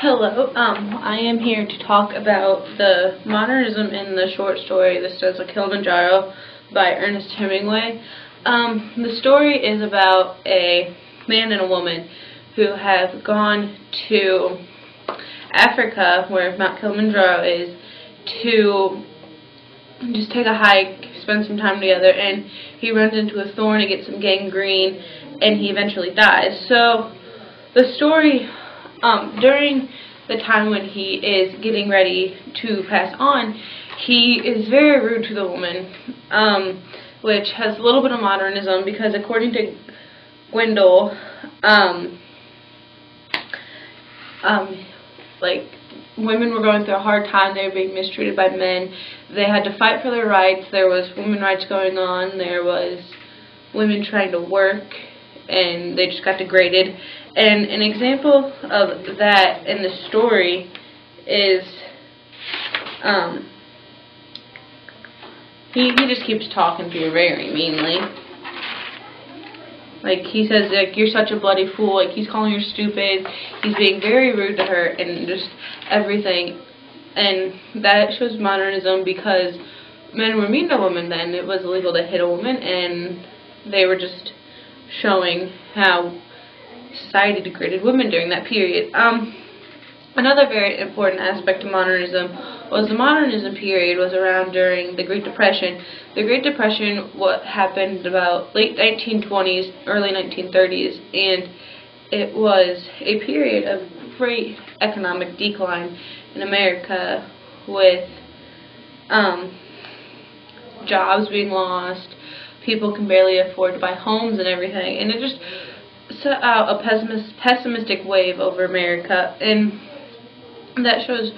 Hello, I am here to talk about the modernism in the short story The Snows of Kilimanjaro by Ernest Hemingway. The story is about a man and a woman who have gone to Africa, where Mount Kilimanjaro is, to just take a hike, spend some time together, and he runs into a thorn and gets some gangrene, and he eventually dies. So, the story, during the time when he is getting ready to pass on, he is very rude to the woman, which has a little bit of modernism, because according to Gwendol, like, women were going through a hard time. They were being mistreated by men. They had to fight for their rights. There was women's rights going on. There was women trying to work, and they just got degraded. And an example of that in the story is, he just keeps talking to her very meanly. Like, he says, like, you're such a bloody fool. Like, he's calling her stupid. He's being very rude to her and just everything. And that shows modernism, because men were mean to women then. It was illegal to hit a woman, and they were just showing how society degraded women during that period. Another very important aspect of modernism was the modernism period was around during the Great Depression. The Great Depression happened about late 1920s, early 1930s, and it was a period of great economic decline in America, with jobs being lost, people can barely afford to buy homes and everything, and it just set out a pessimistic wave over America, and that shows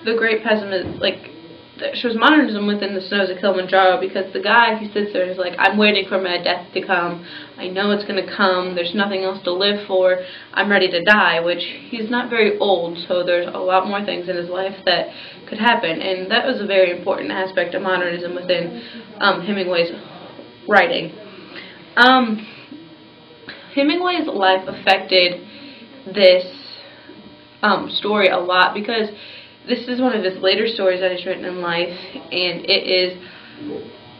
the great pessimism, like, that shows modernism within the Snows of Kilimanjaro, because the guy who sits there is like, I'm waiting for my death to come, I know it's going to come, there's nothing else to live for, I'm ready to die, which he's not very old, so there's a lot more things in his life that could happen, and that was a very important aspect of modernism within Hemingway's writing. Hemingway's life affected this story a lot, because this is one of his later stories that he's written in life, and it is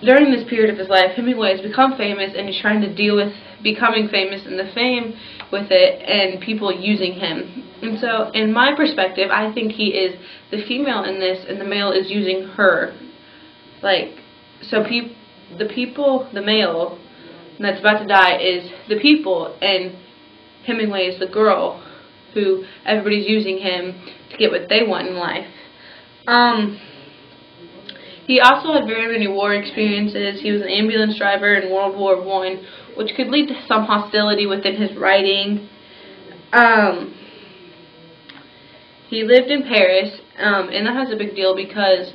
during this period of his life. Hemingway has become famous, and he's trying to deal with becoming famous and the fame with it and people using him. And so, in my perspective, I think he is the female in this, and the male is using her. Like, so the male that's about to die is the people, and Hemingway is the girl who everybody's using him to get what they want in life. He also had very many war experiences. He was an ambulance driver in World War I, which could lead to some hostility within his writing. He lived in Paris, and that has a big deal, because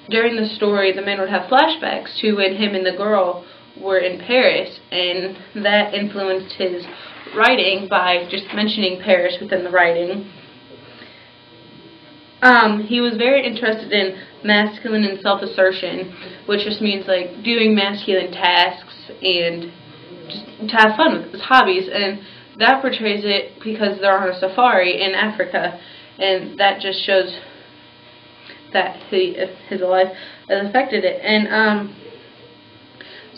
during the story, the man would have flashbacks to when him and the girl were in Paris, and that influenced his writing by just mentioning Paris within the writing. He was very interested in masculine and self-assertion, which just means, like, doing masculine tasks and just to have fun with his hobbies, and that portrays it because they're on a safari in Africa, and that just shows that his life has affected it. And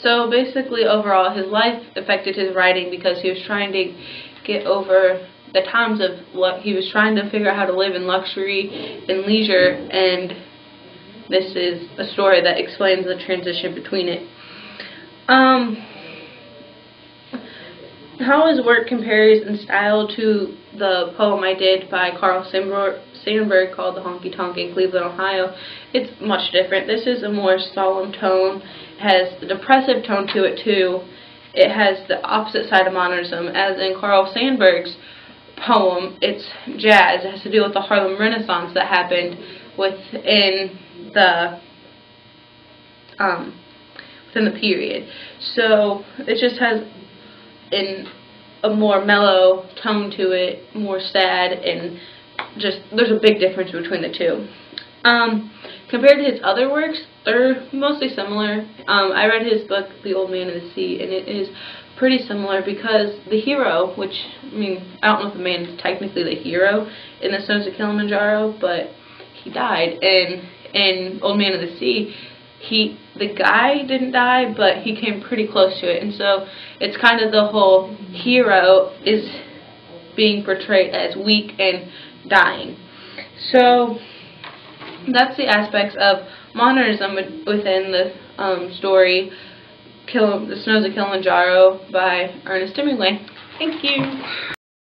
so basically, overall, his life affected his writing, because he was trying to get over the times of what he was trying to figure out how to live in luxury and leisure, and this is a story that explains the transition between it. How his work compares in style to the poem I did by Carl Sandburg called The Honky Tonk in Cleveland, Ohio, it's much different. This is a more solemn tone. It has the depressive tone to it too. It has the opposite side of modernism. As in Carl Sandburg's poem, it's jazz. It has to do with the Harlem Renaissance that happened within the period. So it just has a more mellow tone to it, more sad, and just there's a big difference between the two. Compared to his other works, they're mostly similar. I read his book, The Old Man of the Sea, and it is pretty similar because the hero, which, I mean, I don't know if the man is technically the hero in the Snows of Kilimanjaro, but he died. And in Old Man of the Sea, the guy didn't die, but he came pretty close to it. And so it's kind of the whole hero is being portrayed as weak and dying. So that's the aspects of modernism within the story The Snows of Kilimanjaro by Ernest Hemingway. Thank you.